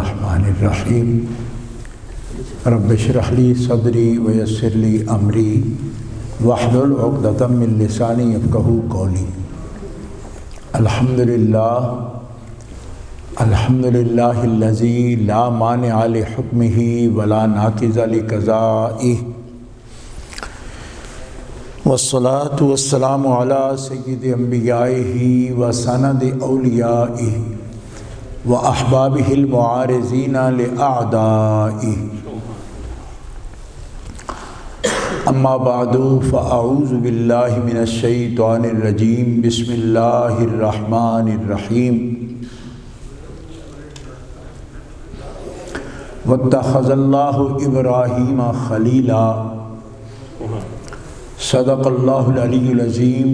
الرحمن الرحیم رب اشرح لی صدری ویسر لی امری واحلل عقدۃ من لسانی یفقہوا قولی۔ الحمدللہ الذی لا مانع لحکمہ ولا ناقض لقضائہ، والصلاة والسلام علی سید انبیائہ وسند اولیائہ واحبابہ المعارضین لاعدائہ، اما بعد فاعوذ باللہ من الشیطان الرجیم، بسم اللہ الرحمن الرحیم۔ واتخذ اللہ ابراہیم خلیلا، صدق اللہ العلی العظیم۔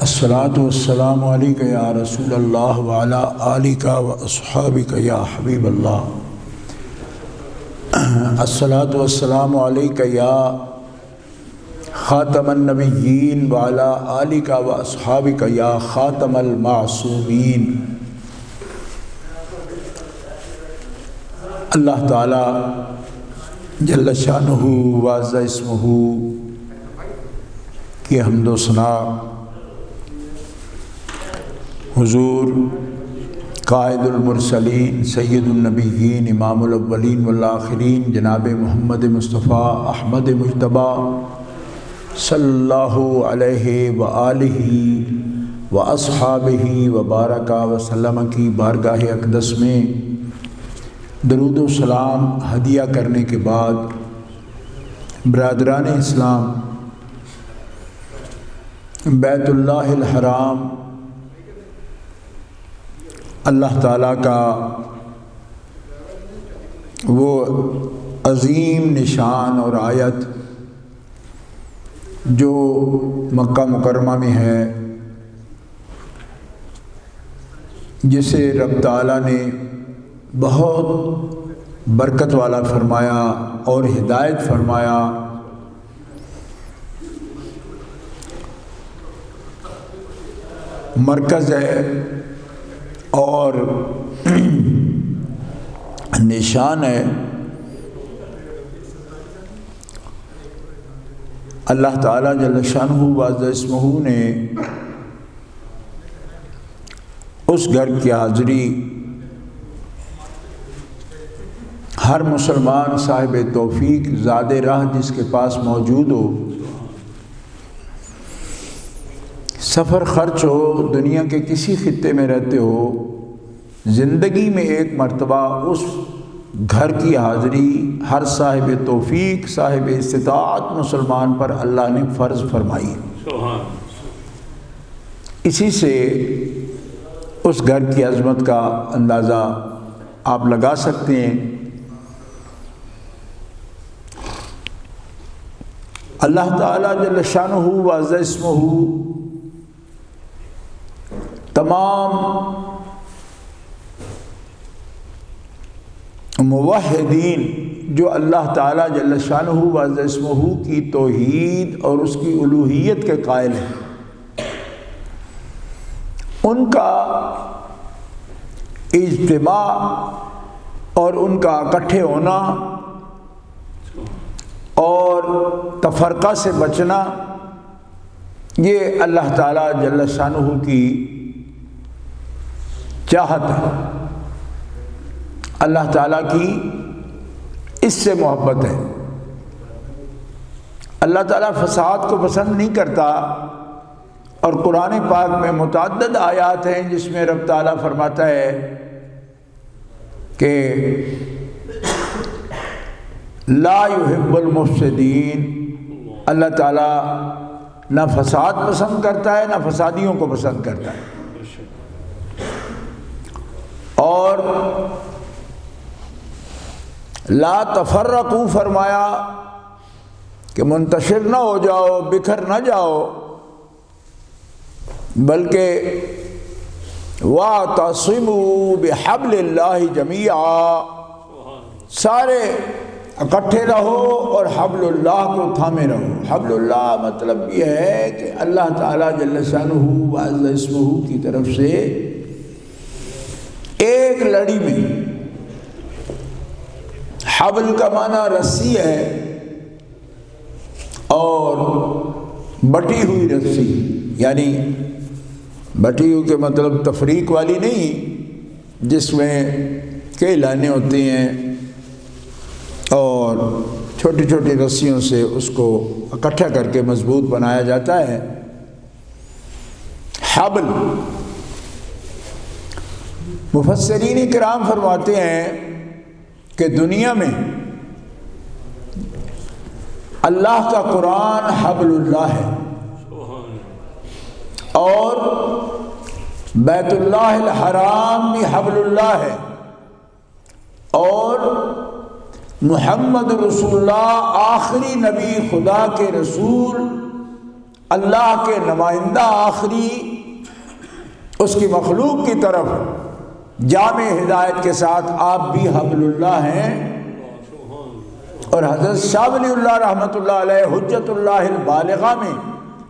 الصلاۃ والسلام علیک یا رسول اللہ وعلی آلک واصحابک یا حبیب اللہ۔ الصلاۃ والسلام علیک یا خاتم النبیین وعلی آلک واصحابک یا خاتم المعصومین۔ اللہ تعالی جل شانہ وعز اسمہ کی حمد و ثنا حضور قائد المرسلین سید النبیین امام الاولین والآخرین جناب محمد مصطفیٰ احمد مجتبیٰ صلی اللہ علیہ وآلہ واصحابہ وبارک وسلم کی بارگاہ اقدس میں درود و سلام ہدیہ کرنے کے بعد، برادران اسلام، بیت اللہ الحرام اللہ تعالیٰ کا وہ عظیم نشان اور آیت جو مکہ مکرمہ میں ہے، جسے رب تعالیٰ نے بہت برکت والا فرمایا اور ہدایت فرمایا، مرکز ہے اور نشان ہے۔ اللہ تعالیٰ جل شانہ وعز اسمہ نے اس گھر کی حاضری ہر مسلمان صاحب توفیق زاد راہ جس کے پاس موجود ہو، سفر خرچ ہو، دنیا کے کسی خطے میں رہتے ہو، زندگی میں ایک مرتبہ اس گھر کی حاضری ہر صاحب توفیق صاحب استطاعت مسلمان پر اللہ نے فرض فرمائی۔ اسی سے اس گھر کی عظمت کا اندازہ آپ لگا سکتے ہیں۔ اللہ تعالیٰ جل شانہ وعز اسمہ تمام موحدین جو اللہ تعالیٰ جل شانہ وعز اسمہ کی توحید اور اس کی الوہیت کے قائل ہیں، ان کا اجتماع اور ان کا اکٹھے ہونا اور تفرقہ سے بچنا، یہ اللہ تعالیٰ جل شانہ کی چاہت ہے، اللہ تعالیٰ کی اس سے محبت ہے۔ اللہ تعالیٰ فساد کو پسند نہیں کرتا، اور قرآن پاک میں متعدد آیات ہیں جس میں رب تعالیٰ فرماتا ہے کہ لا يحب المفسدین، اللہ تعالیٰ نہ فساد پسند کرتا ہے نہ فسادیوں کو پسند کرتا ہے، اور لا تفرقوا فرمایا کہ منتشر نہ ہو جاؤ، بکھر نہ جاؤ، بلکہ وَاعْتَصِمُوا بِحَبْلِ اللَّهِ جَمِيعًا، سارے اکٹھے رہو اور حبل اللہ کو تھامے رہو۔ حبل اللہ مطلب یہ ہے کہ اللہ تعالیٰ جل شانہ وعز اسمہ کی طرف سے ایک لڑی میں حبل کا معنی رسی ہے، اور بٹی ہوئی رسی، یعنی بٹی ہوئی کے مطلب تفریق والی نہیں، جس میں کئی لائنیں ہوتی ہیں اور چھوٹی چھوٹی رسیوں سے اس کو اکٹھا کر کے مضبوط بنایا جاتا ہے۔ حبل، مفسرین کرام فرماتے ہیں کہ دنیا میں اللہ کا قرآن حبل اللہ ہے، اور بیت اللہ الحرام بھی حبل اللہ ہے، اور محمد رسول اللہ آخری نبی، خدا کے رسول، اللہ کے نمائندہ آخری، اس کی مخلوق کی طرف جامع ہدایت کے ساتھ آپ بھی حبل اللہ ہیں۔ اور حضرت شاہ ولی اللہ رحمۃ اللہ علیہ حجت اللہ البالغہ میں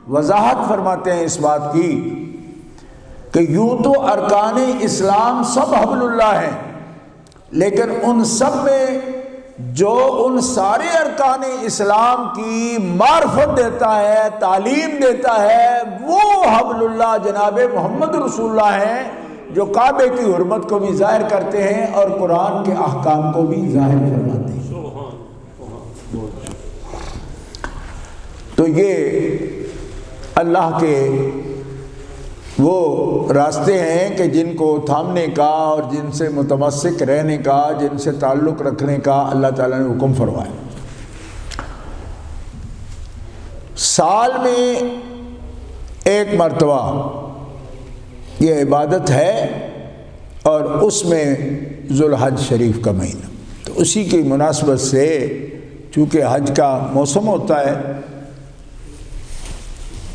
وضاحت فرماتے ہیں اس بات کی کہ یوں تو ارکان اسلام سب حبل اللہ ہیں، لیکن ان سب میں جو ان سارے ارکان اسلام کی معرفت دیتا ہے، تعلیم دیتا ہے، وہ حبل اللہ جناب محمد رسول اللہ ہیں، جو کعبے کی حرمت کو بھی ظاہر کرتے ہیں اور قرآن کے احکام کو بھی ظاہر فرماتے ہیں۔ تو یہ اللہ کے وہ راستے ہیں کہ جن کو تھامنے کا اور جن سے متمسک رہنے کا، جن سے تعلق رکھنے کا اللہ تعالیٰ نے حکم فرمایا۔ سال میں ایک مرتبہ یہ عبادت ہے، اور اس میں ذو الحج شریف کا مہینہ، تو اسی کی مناسبت سے چونکہ حج کا موسم ہوتا ہے،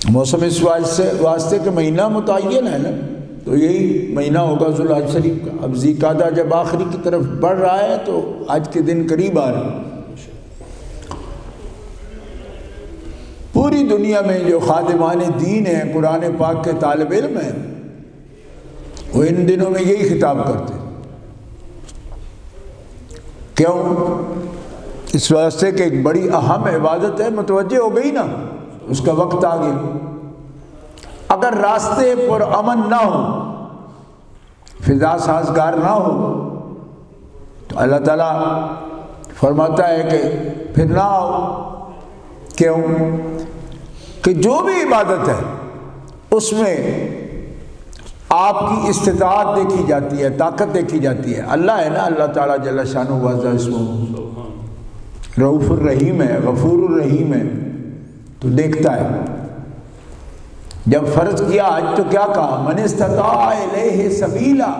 موسم اس واسطے کہ مہینہ متعین ہے نا، تو یہی مہینہ ہوگا ذو الحج شریف کا۔ اب ذی قعدہ جب آخری کی طرف بڑھ رہا ہے تو حج کے دن قریب آ رہے ہیں۔ پوری دنیا میں جو خادمان دین ہیں، قرآن پاک کے طالب علم ہیں، وہ ان دنوں میں یہی خطاب کرتے ہیں۔ کیوں؟ اس واسطے کہ ایک بڑی اہم عبادت ہے، متوجہ ہو گئی نا، اس کا وقت آ گیا۔ اگر راستے پر امن نہ ہو، فضا سازگار نہ ہو، تو اللہ تعالیٰ فرماتا ہے کہ پھر نہ آؤ۔ کیوں؟ کہ جو بھی عبادت ہے اس میں آپ کی استطاعت دیکھی جاتی ہے، طاقت دیکھی جاتی ہے۔ اللہ ہے نا، اللہ تعالیٰ جل شانہ وعز اسمہ رؤوف الرحیم ہے، غفور الرحیم ہے، تو دیکھتا ہے۔ جب فرض کیا حج تو کیا کہا؟ من استطاع الیہ سبیلا،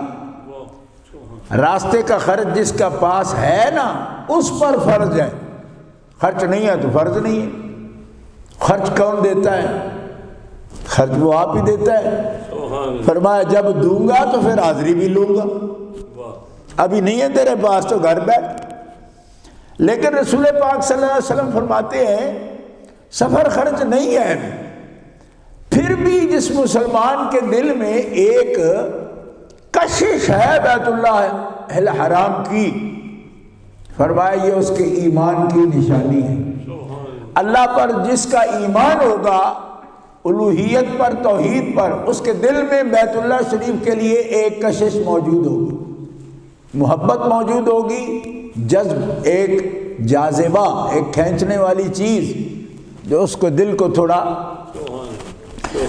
راستے کا خرچ جس کا پاس ہے نا اس پر فرض ہے، خرچ نہیں ہے تو فرض نہیں ہے۔ خرچ کون دیتا ہے؟ خرچ وہ آپ ہی دیتا ہے۔ فرمایا جب دوں گا تو پھر حاضری بھی لوں گا، ابھی نہیں ہے تیرے پاس تو گھر بیٹھ۔ لیکن رسول پاک صلی اللہ علیہ وسلم فرماتے ہیں سفر خرچ نہیں ہے، پھر بھی جس مسلمان کے دل میں ایک کشش ہے بیت اللہ الحرام کی، فرمایا یہ اس کے ایمان کی نشانی ہے۔ اللہ پر جس کا ایمان ہوگا، الوہیت پر، توحید پر، اس کے دل میں بیت اللہ شریف کے لیے ایک کشش موجود ہوگی، محبت موجود ہوگی، جذب، ایک جاذبہ، ایک کھینچنے والی چیز جو اس کو دل کو تھوڑا۔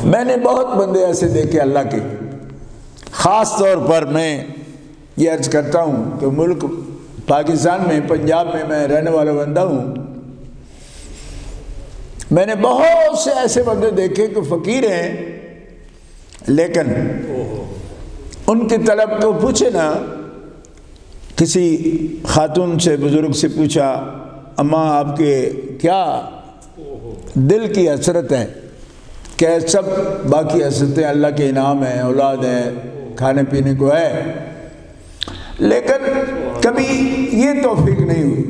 میں نے بہت بندے ایسے دیکھے اللہ کے، خاص طور پر میں یہ عرض کرتا ہوں کہ ملک پاکستان میں، پنجاب میں میں رہنے والا بندہ ہوں، میں نے بہت سے ایسے بندے دیکھے کہ فقیر ہیں، لیکن ان کی طلب تو پوچھے نا، کسی خاتون سے، بزرگ سے پوچھا اماں آپ کے کیا دل کی حسرت ہے؟ کہ سب باقی حسرتیں اللہ کے انعام ہیں، اولاد ہے، کھانے پینے کو ہے، لیکن کبھی یہ توفیق نہیں ہوئی،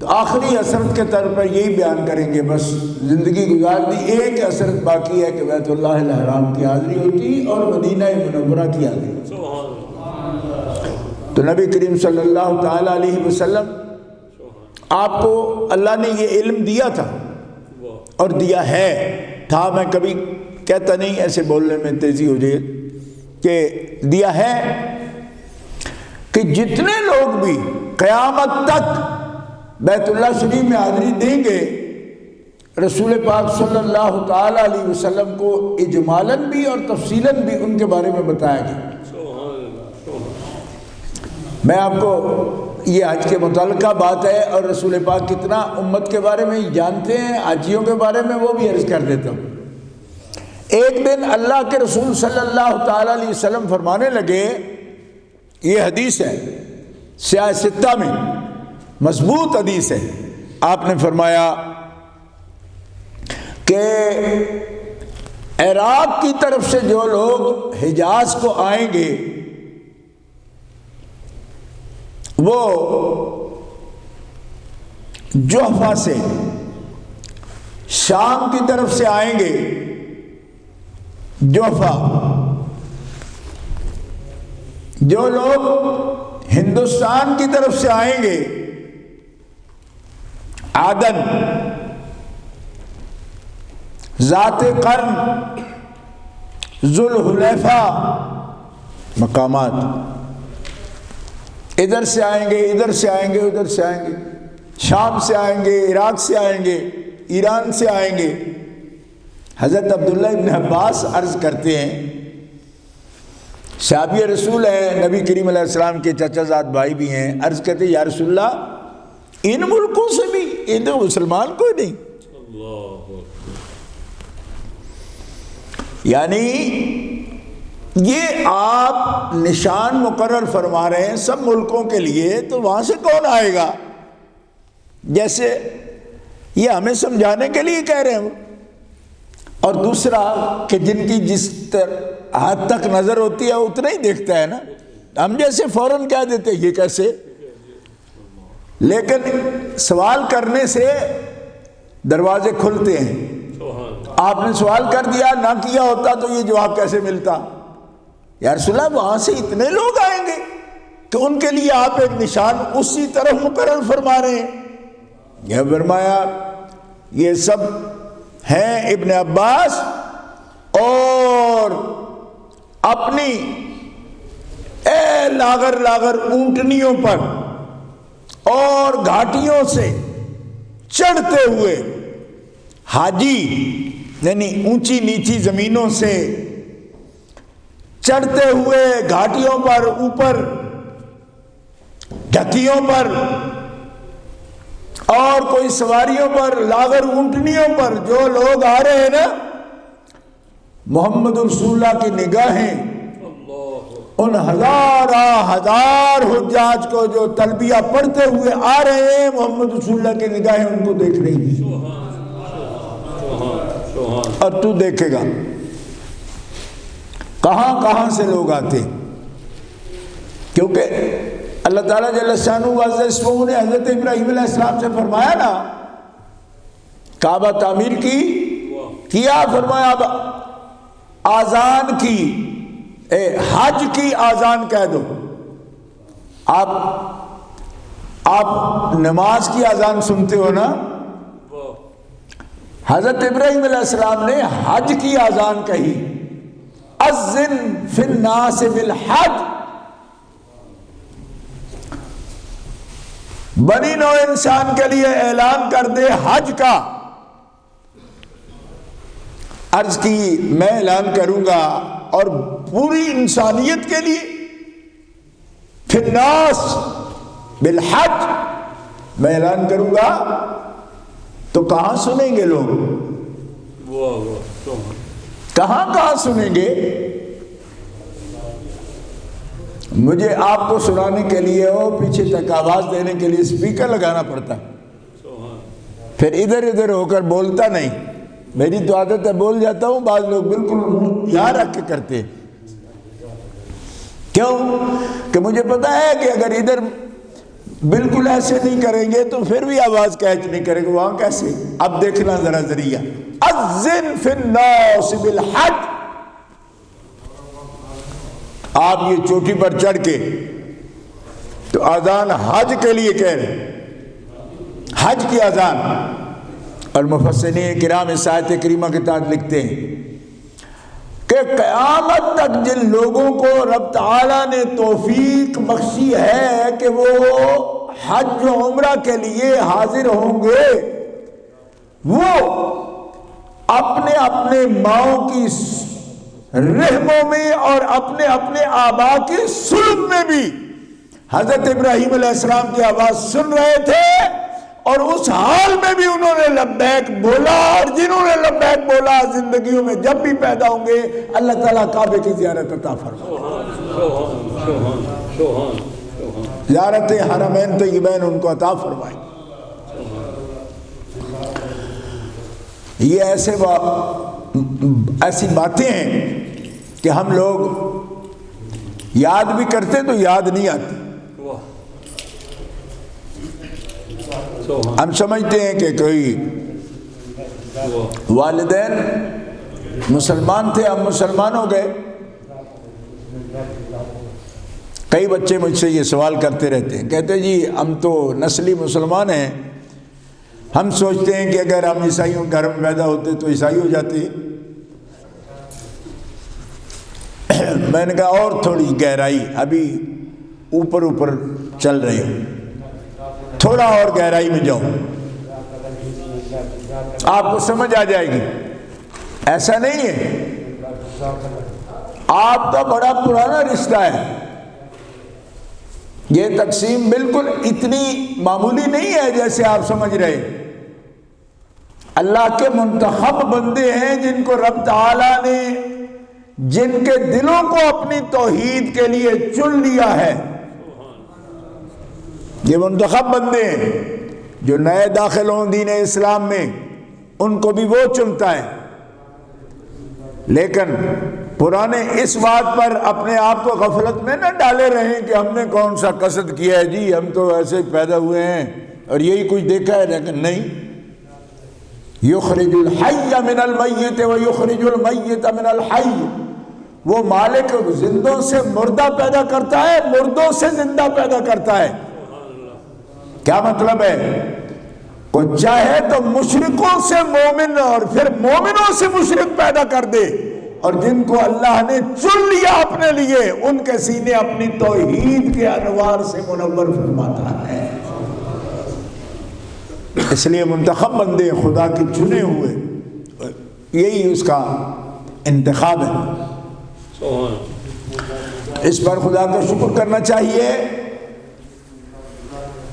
تو آخری حسرت کے طور پر یہی بیان کریں گے، بس زندگی گزار دی، ایک حسرت باقی ہے کہ بیت اللہ الحرام کی حاضری ہوتی اور مدینہ منورہ کی حاضری۔ تو نبی کریم صلی اللہ تعالیٰ علیہ وسلم آپ کو اللہ نے یہ علم دیا تھا اور دیا ہے تھا، میں کبھی کہتا نہیں ایسے بولنے میں تیزی ہو جائے کہ دیا ہے کہ جتنے لوگ بھی قیامت تک بیت اللہ شریف میں حاضری دیں گے رسول پاک صلی اللہ تعالی علیہ وسلم کو اجمالاً بھی اور تفصیلاً بھی ان کے بارے میں بتایا گیا۔ میں آپ کو یہ حج کے متعلقہ بات ہے اور رسول پاک کتنا امت کے بارے میں جانتے ہیں، حاجیوں کے بارے میں، وہ بھی عرض کر دیتا ہوں۔ ایک دن اللہ کے رسول صلی اللہ تعالی علیہ وسلم فرمانے لگے، یہ حدیث ہے سیاہ ستہ میں مضبوط حدیث ہے، آپ نے فرمایا کہ عراق کی طرف سے جو لوگ حجاز کو آئیں گے وہ جوحفہ سے، شام کی طرف سے آئیں گے جوحفہ، جو لوگ ہندوستان کی طرف سے آئیں گے عدن، ذات قرن، ذوالحلیفہ مقامات، ادھر سے آئیں گے، ادھر سے آئیں گے، ادھر سے آئیں گے، شام سے آئیں گے، عراق سے آئیں گے، ایران سے آئیں گے۔ حضرت عبداللہ ابن عباس عرض کرتے ہیں، صحابی رسول ہیں، نبی کریم علیہ السلام کے چچا زاد بھائی بھی ہیں، عرض کرتے ہیں یا رسول اللہ ان ملکوں سے بھی، ان تو مسلمان کوئی نہیں۔ یعنی یہ آپ نشان مقرر فرما رہے ہیں سب ملکوں کے لیے، تو وہاں سے کون آئے گا؟ جیسے یہ ہمیں سمجھانے کے لیے کہہ رہے ہیں۔ اور دوسرا کہ جن کی جس حد تک نظر ہوتی ہے اتنا ہی دیکھتا ہے نا، ہم جیسے فوراً کہہ دیتے ہیں یہ کیسے، لیکن سوال کرنے سے دروازے کھلتے ہیں۔ آپ نے سوال کر دیا، نہ کیا ہوتا تو یہ جواب کیسے ملتا؟ یا رسول اللہ وہاں سے اتنے لوگ آئیں گے کہ ان کے لیے آپ ایک نشان اسی طرح مقرر فرما رہے ہیں۔ یہ فرمایا یہ سب ہیں ابن عباس اور اپنی لاغر لاغر اونٹنیوں پر اور گھاٹیوں سے چڑھتے ہوئے حاجی، یعنی اونچی نیچی زمینوں سے چڑھتے ہوئے گھاٹیوں پر، اوپر ڈھکیوں پر اور کوئی سواریوں پر، لاغر اونٹنیوں پر جو لوگ آ رہے ہیں نا، محمد رسول اللہ کی نگاہیں ان ہزار حجاج کو جو تلبیہ پڑھتے ہوئے آ رہے ہیں، محمد رسول اللہ کی نگاہیں ان کو دیکھ رہی ہیں۔ اور تو دیکھے گا کہاں کہاں سے لوگ آتے، کیونکہ اللہ تعالیٰ جل شانہ وعز اسمہ نے حضرت ابراہیم علیہ السلام سے فرمایا نا، کعبہ تعمیر کیا، فرمایا اب آذان کی، حج کی آذان کہہ دو۔ آپ نماز کی آذان سنتے ہو نا، حضرت ابراہیم علیہ السلام نے حج کی آذان کہی، اذن فی الناس بالحج، بنی نوع انسان کے لیے اعلان کر دے حج کا۔ عرض کی میں اعلان کروں گا اور پوری انسانیت کے لیے فی الناس بالحج میں اعلان کروں گا، تو کہاں سنیں گے لوگ؟ کہاں سنیں گے؟ مجھے آپ کو سنانے کے لیے اور پیچھے تک آواز دینے کے لیے اسپیکر لگانا پڑتا، پھر ادھر ادھر ہو کر بولتا نہیں۔ میری تو عادت ہے بول جاتا ہوں، بعض لوگ بالکل یہاں رکھ کے کرتے ہیں۔ کیوں کہ مجھے پتا ہے کہ اگر ادھر بالکل ایسے نہیں کریں گے تو پھر بھی آواز کیچ نہیں کریں گے، وہاں کیسے؟ اب دیکھنا ذرا ذریعہ، اذن فی الناس بالحج۔ آپ یہ چوٹی پر چڑھ کے تو اذان حج کے لیے کہہ رہے ہیں، حج کی اذان. اور مفسرین کرام اس آیت کریمہ کے تحت لکھتے ہیں کہ قیامت تک جن لوگوں کو رب تعالیٰ نے توفیق بخشی ہے کہ وہ حج و عمرہ کے لیے حاضر ہوں گے، وہ اپنے اپنے ماؤں کی رحموں میں اور اپنے اپنے آبا کی سلب میں بھی حضرت ابراہیم علیہ السلام کی آواز سن رہے تھے، اور اس حال میں بھی انہوں نے لبیک بولا، اور جنہوں نے لبیک بولا زندگیوں میں جب بھی پیدا ہوں گے اللہ تعالیٰ کعبے کی زیارت عطا فرمائے، زیارت حرمین طیبین ان کو عطا فرمائے. یہ ایسی باتیں ہیں کہ ہم لوگ یاد بھی کرتے تو یاد نہیں آتی. ہم سمجھتے ہیں کہ کوئی والدین مسلمان تھے، ہم مسلمان ہو گئے. کئی بچے مجھ سے یہ سوال کرتے رہتے ہیں، کہتے جی ہم تو نسلی مسلمان ہیں، ہم سوچتے ہیں کہ اگر ہم عیسائیوں کے گھر میں پیدا ہوتے تو عیسائی ہو جاتے. میں نے کہا اور تھوڑی گہرائی، ابھی اوپر اوپر چل رہے ہو، تھوڑا اور گہرائی میں جاؤ، آپ کو سمجھ آ جائے گی. ایسا نہیں ہے، آپ کا بڑا پرانا رشتہ ہے. یہ تقسیم بالکل اتنی معمولی نہیں ہے جیسے آپ سمجھ رہے. اللہ کے منتخب بندے ہیں جن کو رب تعالیٰ نے جن کے دلوں کو اپنی توحید کے لیے چن لیا ہے. یہ منتخب بندے ہیں جو نئے داخل ہوں دین اسلام میں، ان کو بھی وہ چنتا ہے. لیکن پرانے اس بات پر اپنے آپ کو غفلت میں نہ ڈالے رہیں کہ ہم نے کون سا قصد کیا ہے، جی ہم تو ایسے ہی پیدا ہوئے ہیں اور یہی کچھ دیکھا ہے. لیکن نہیں، یخرج الحی من المیت ویخرج المیت من الحی. وہ مالک زندوں سے مردہ پیدا کرتا ہے، مردوں سے زندہ پیدا کرتا ہے. کیا مطلب ہے؟ کوئی چاہے تو مشرکوں سے مومن اور پھر مومنوں سے مشرک پیدا کر دے، اور جن کو اللہ نے چن لیا اپنے لیے ان کے سینے اپنی توحید کے انوار سے منور فرماتا ہے. اس لیے منتخب بندے خدا کے چنے ہوئے، یہی اس کا انتخاب ہے. اس پر خدا کا شکر کرنا چاہیے.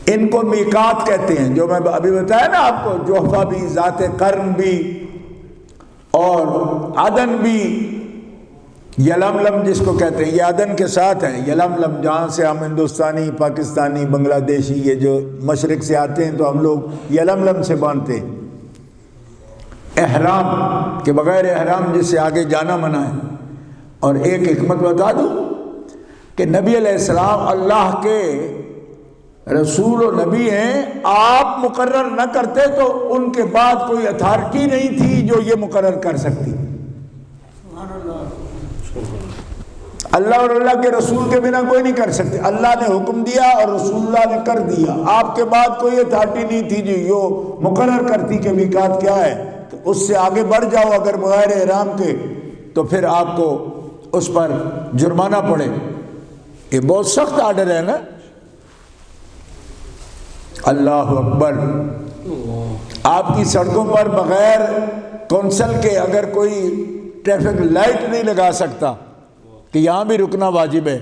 ان کو میقات کہتے ہیں، جو میں ابھی بتایا نا آپ کو، جوحفہ بھی، ذات قرن بھی، اور عدن بھی، یلملم جس کو کہتے ہیں، یہ عدن کے ساتھ ہے. یلملم جہاں سے ہم ہندوستانی، پاکستانی، بنگلہ دیشی یہ جو مشرق سے آتے ہیں تو ہم لوگ یلملم سے باندھتے ہیں. احرام کے بغیر احرام جس سے آگے جانا منع ہے. اور ایک حکمت بتا دوں کہ نبی علیہ السلام اللہ کے رسول و نبی ہیں، آپ مقرر نہ کرتے تو ان کے بعد کوئی اتھارٹی نہیں تھی جو یہ مقرر کر سکتی. اللہ اور اللہ کے رسول کے بنا کوئی نہیں کر سکتے. اللہ نے حکم دیا اور رسول اللہ نے کر دیا. آپ کے بعد کوئی اتھارٹی نہیں تھی جو مقرر کرتی کہ میقات کیا ہے. تو اس سے آگے بڑھ جاؤ اگر بغیر احرام کے تو پھر آپ کو اس پر جرمانہ پڑے. یہ بہت سخت آرڈر ہے نا. اللہ اکبر. آپ کی سڑکوں پر بغیر کونسل کے اگر کوئی ٹریفک لائٹ نہیں لگا سکتا کہ یہاں بھی رکنا واجب ہے،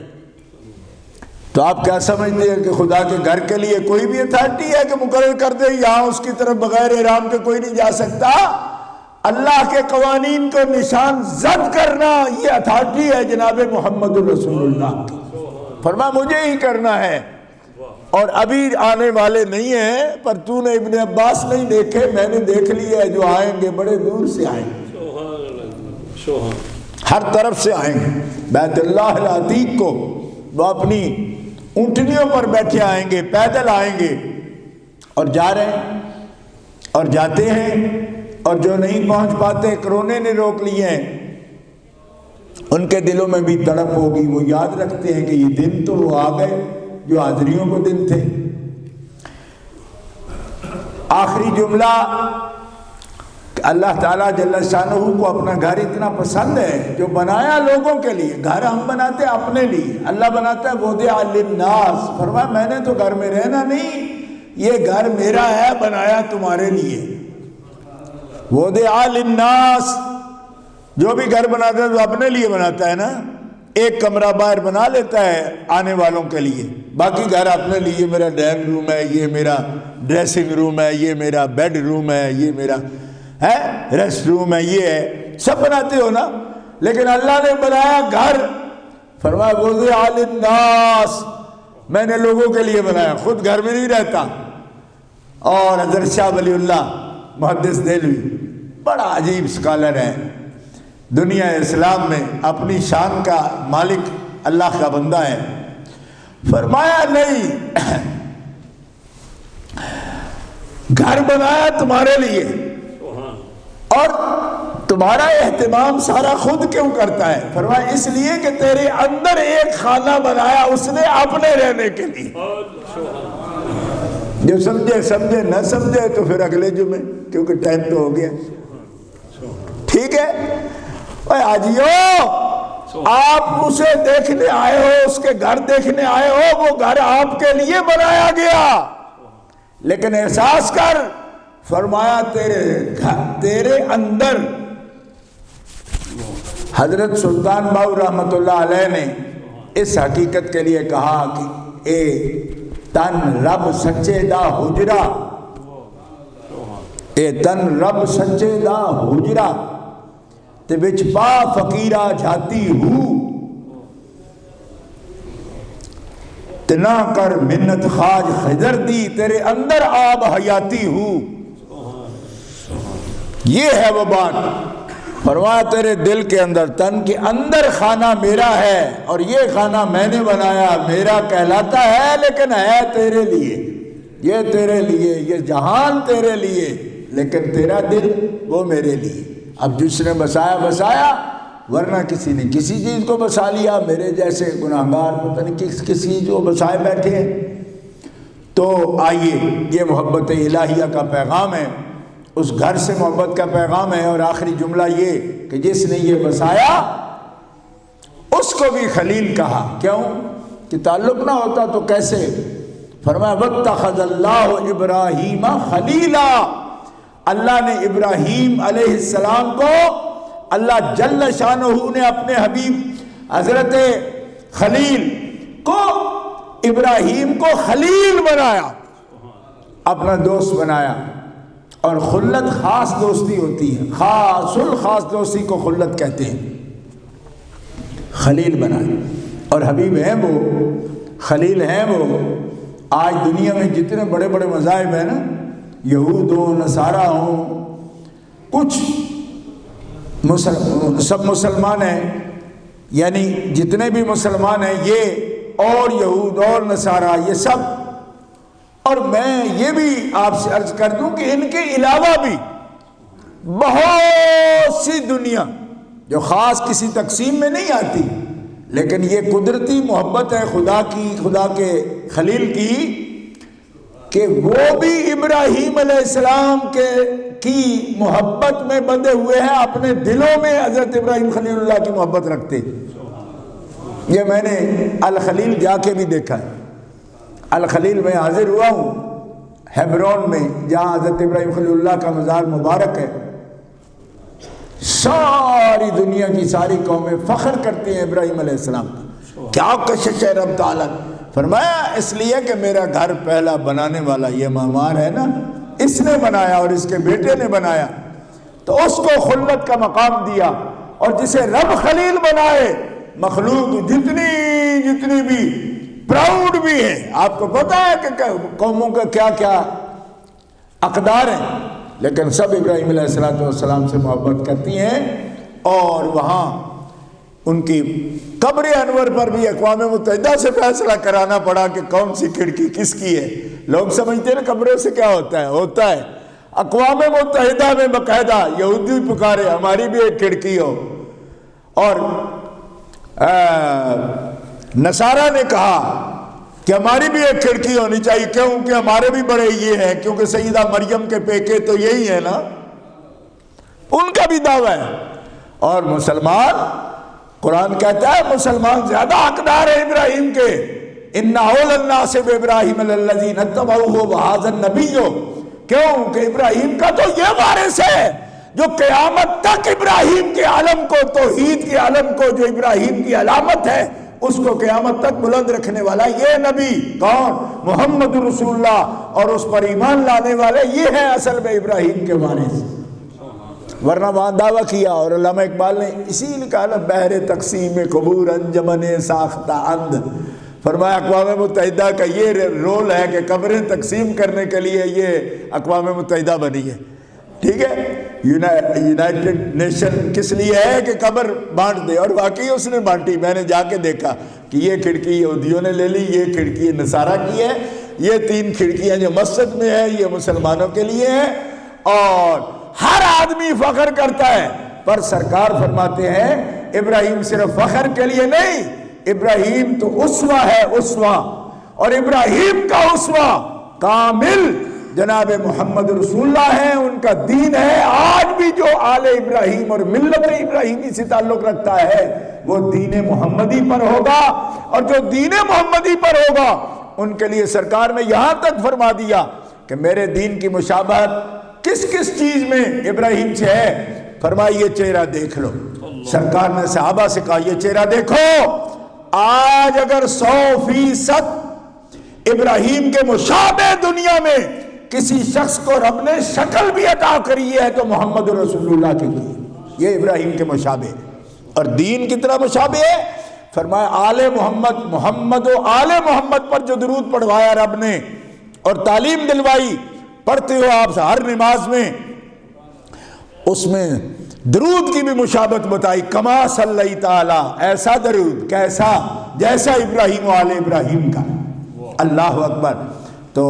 تو آپ کیا سمجھتے ہیں کہ خدا کے گھر کے لیے کوئی بھی اتھارٹی ہے کہ مقرر کر دے یہاں اس کی طرف بغیر احرام کے کوئی نہیں جا سکتا؟ اللہ کے قوانین کو نشان زد کرنا یہ اتھارٹی ہے جناب محمد الرسول اللہ کی. فرمایا مجھے ہی کرنا ہے، اور ابھی آنے والے نہیں ہیں، پر تو نے ابن عباس نہیں دیکھے، میں نے دیکھ لیا ہے. جو آئیں گے بڑے دور سے آئیں گے، ہر طرف سے آئیں گے. بیت اللہ العتیق کو وہ اپنی اونٹنیوں پر بیٹھے آئیں گے، پیدل آئیں گے، اور جا رہے ہیں اور جاتے ہیں. اور جو نہیں پہنچ پاتے، کرونے نے روک لیے ہیں، ان کے دلوں میں بھی تڑپ ہوگی. وہ یاد رکھتے ہیں کہ یہ دن تو وہ آ گئے جو حاضریوں کو دن تھے. آخری جملہ، اللہ تعالیٰ جل شانہ کو اپنا گھر اتنا پسند ہے جو بنایا لوگوں کے لیے. گھر ہم بناتے ہیں اپنے لیے، اللہ بناتا ہے وضع للناس. فرمایا میں نے تو گھر میں رہنا نہیں، یہ گھر میرا ہے، بنایا تمہارے لیے. وضع للناس، جو بھی گھر بناتا ہے تو اپنے لیے بناتا ہے نا. ایک کمرہ باہر بنا لیتا ہے آنے والوں کے لیے، باقی گھر اپنے لیے. میرا ڈرائنگ روم ہے، یہ میرا ڈریسنگ روم ہے، یہ میرا بیڈ روم ہے، یہ میرا ہے ریسٹ روم ہے، یہ ہے، سب بناتے ہو نا. لیکن اللہ نے بنایا گھر، فرمایا وضع للناس، میں نے لوگوں کے لیے بنایا، خود گھر میں نہیں رہتا. اور حضرت شاہ ولی اللہ محدث دہلوی بڑا عجیب اسکالر ہے، دنیا اسلام میں اپنی شان کا مالک اللہ کا بندہ ہے. فرمایا نہیں، گھر بنایا تمہارے لیے، اور تمہارا اہتمام سارا خود کیوں کرتا ہے؟ فرمایا اس لیے کہ تیرے اندر ایک خانہ بنایا اس نے اپنے رہنے کے لیے. جو سمجھے سمجھے، نہ سمجھے تو پھر اگلے جمعے، کیونکہ ٹائم تو ہو گیا. ٹھیک ہے اے حاجیو، آپ اسے دیکھنے آئے ہو، اس کے گھر دیکھنے آئے ہو، وہ گھر آپ کے لیے بنایا گیا. لیکن احساس کر، فرمایا تیرے اندر. حضرت سلطان باؤ رحمۃ اللہ علیہ نے اس حقیقت کے لیے کہا کہ اے تن رب سچے دا حجرا، اے تن رب سچے دا حجرا تے وچ پا فقیرہ جھاتی ہوں، تے نہ کر منت خواج خضر دی، تیرے اندر آب حیاتی ہوں. یہ ہے وہ بات. فرمایا تیرے دل کے اندر، تن کے اندر خانہ میرا ہے، اور یہ خانہ میں نے بنایا، میرا کہلاتا ہے، لیکن ہے تیرے لیے. یہ تیرے لیے، یہ جہان تیرے لیے، لیکن تیرا دل وہ میرے لیے. اب جس نے بسایا بسایا، ورنہ کسی نے کسی چیز کو بسا لیا. میرے جیسے گناہگار پتہ نہیں کس چیز کو بسائے بیٹھے ہیں. تو آئیے، یہ محبت الہیہ کا پیغام ہے، اس گھر سے محبت کا پیغام ہے. اور آخری جملہ یہ کہ جس نے یہ بسایا اس کو بھی خلیل کہا. کیوں کہ تعلق نہ ہوتا تو کیسے؟ فرمایا واتخذ اللہ ابراہیم خلیلا، اللہ نے ابراہیم علیہ السلام کو، اللہ جل شانہ نے اپنے حبیب حضرت خلیل کو، ابراہیم کو خلیل بنایا، اپنا دوست بنایا. اور خلت خاص دوستی ہوتی ہے، خاص الخاص دوستی کو خلت کہتے ہیں. خلیل بنائے، اور حبیب ہیں وہ، خلیل ہیں وہ. آج دنیا میں جتنے بڑے بڑے مذاہب ہیں نا، یہود ہوں، نصارہ ہوں، کچھ سب مسلمان ہیں، یعنی جتنے بھی مسلمان ہیں یہ، اور یہود اور نصارہ، یہ سب. اور میں یہ بھی آپ سے عرض کر دوں کہ ان کے علاوہ بھی بہت سی دنیا جو خاص کسی تقسیم میں نہیں آتی، لیکن یہ قدرتی محبت ہے خدا کی، خدا کے خلیل کی، کہ وہ بھی ابراہیم علیہ السلام کی محبت میں بندھے ہوئے ہیں، اپنے دلوں میں حضرت ابراہیم خلیل اللہ کی محبت رکھتے. یہ میں نے الخلیل جا کے بھی دیکھا ہے. الخلیل میں حاضر ہوا ہوں، ہیبرون میں، جہاں حضرت ابراہیم خلیل اللہ کا مزار مبارک ہے. ساری دنیا کی ساری قومیں فخر کرتی ہیں ابراہیم علیہ السلام. کیا کشش ہے رب تعالیٰ. فرمایا اس لیے کہ میرا گھر پہلا بنانے والا یہ معمار ہے نا، اس نے بنایا اور اس کے بیٹے نے بنایا، تو اس کو خلت کا مقام دیا. اور جسے رب خلیل بنائے، مخلوق جتنی بھی پراؤڈ بھی ہے. آپ کو پتا ہے کہ قوموں کا کیا کیا اقدار ہیں، لیکن سب ابراہیم علیہ السلام سے محبت کرتی ہیں. اور وہاں ان کی قبر انور پر بھی اقوام متحدہ سے فیصلہ کرانا پڑا کہ کون سی کھڑکی کس کی ہے. لوگ سمجھتے ہیں نا قبروں سے کیا ہوتا ہے اقوام متحدہ میں باقاعدہ یہودی پکارے ہماری بھی ایک کھڑکی ہو. اور نصارہ نے کہا کہ ہماری بھی ایک کھڑکی ہونی چاہیے، کیونکہ ہمارے بھی بڑے یہ ہیں، کیونکہ سیدہ مریم کے پیکے تو یہی ہے نا، ان کا بھی دعویٰ ہے۔ اور مسلمان، قرآن کہتا ہے مسلمان زیادہ حقدار ہے ابراہیم کے، اِنَّ أَوْلَى النَّاسِ بِإِبْرَاهِيمَ لَلَّذِينَ اتَّبَعُوهُ وَهَٰذَا النَّبِيُّ، کیوں کہ ابراہیم کا تو یہ وارث ہے جو قیامت تک ابراہیم کے علم کو، توحید کے علم کو، جو ابراہیم کی علامت ہے، اس کو قیامت تک بلند رکھنے والا یہ نبی کون؟ محمد رسول اللہ، اور اس پر ایمان لانے والے یہ ہیں اصل میں ابراہیم کے وارث۔ ورنہ وہاں دعویٰ کیا، اور علامہ اقبال نے اسی لکھا نا، بحر تقسیم قبور انجمن ساختہ اند، فرمایا اقوام متحدہ کا یہ رول ہے کہ قبریں تقسیم کرنے کے لیے یہ اقوام متحدہ بنی ہے، ٹھیک ہے؟ یونائٹڈ نیشن کس لیے ہے کہ قبر بانٹ دے، اور واقعی اس نے بانٹی۔ میں نے جا کے دیکھا کہ یہ کھڑکی یہودیوں نے لے لی، یہ کھڑکی نصارہ کی ہے، یہ 3 کھڑکیاں جو مسجد میں ہیں یہ مسلمانوں کے لیے ہیں، اور ہر آدمی فخر کرتا ہے، پر سرکار فرماتے ہیں ابراہیم صرف فخر کے لیے نہیں، ابراہیم تو اسوہ ہے، اسوہ، اور ابراہیم کا اسوہ کامل جناب محمد رسول اللہ ہیں، ان کا دین ہے۔ آج بھی جو آل ابراہیم اور ملت ابراہیمی سے تعلق رکھتا ہے وہ دین محمدی پر ہوگا، اور جو دین محمدی پر ہوگا ان کے لیے سرکار نے یہاں تک فرما دیا کہ میرے دین کی مشابہت کس کس چیز میں ابراہیم سے ہے، فرمایا یہ چہرہ دیکھ لو۔ سرکار نے صحابہ سے کہا یہ چہرہ دیکھو، آج اگر 100% ابراہیم کے مشابہ دنیا میں کسی شخص کو رب نے شکل بھی عطا کری ہے تو محمد رسول اللہ کے لیے یہ ابراہیم کے مشابہ۔ اور دین کتنا مشابہ ہے، فرمایا آل محمد، محمد و آل محمد پر جو درود پڑھوایا رب نے اور تعلیم دلوائی، پڑھتے ہو آپ ہر نماز میں، اس میں درود کی بھی مشابہت بتائی، کما صلی تعالی، ایسا درود کیسا، جیسا ابراہیم و آل ابراہیم کا۔ اللہ اکبر۔ تو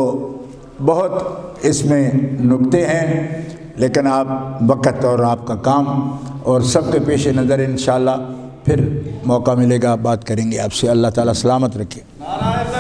بہت اس میں نکتے ہیں، لیکن آپ وقت اور آپ کا کام اور سب کے پیش نظر انشاءاللہ پھر موقع ملے گا، بات کریں گے آپ سے۔ اللہ تعالیٰ سلامت رکھے۔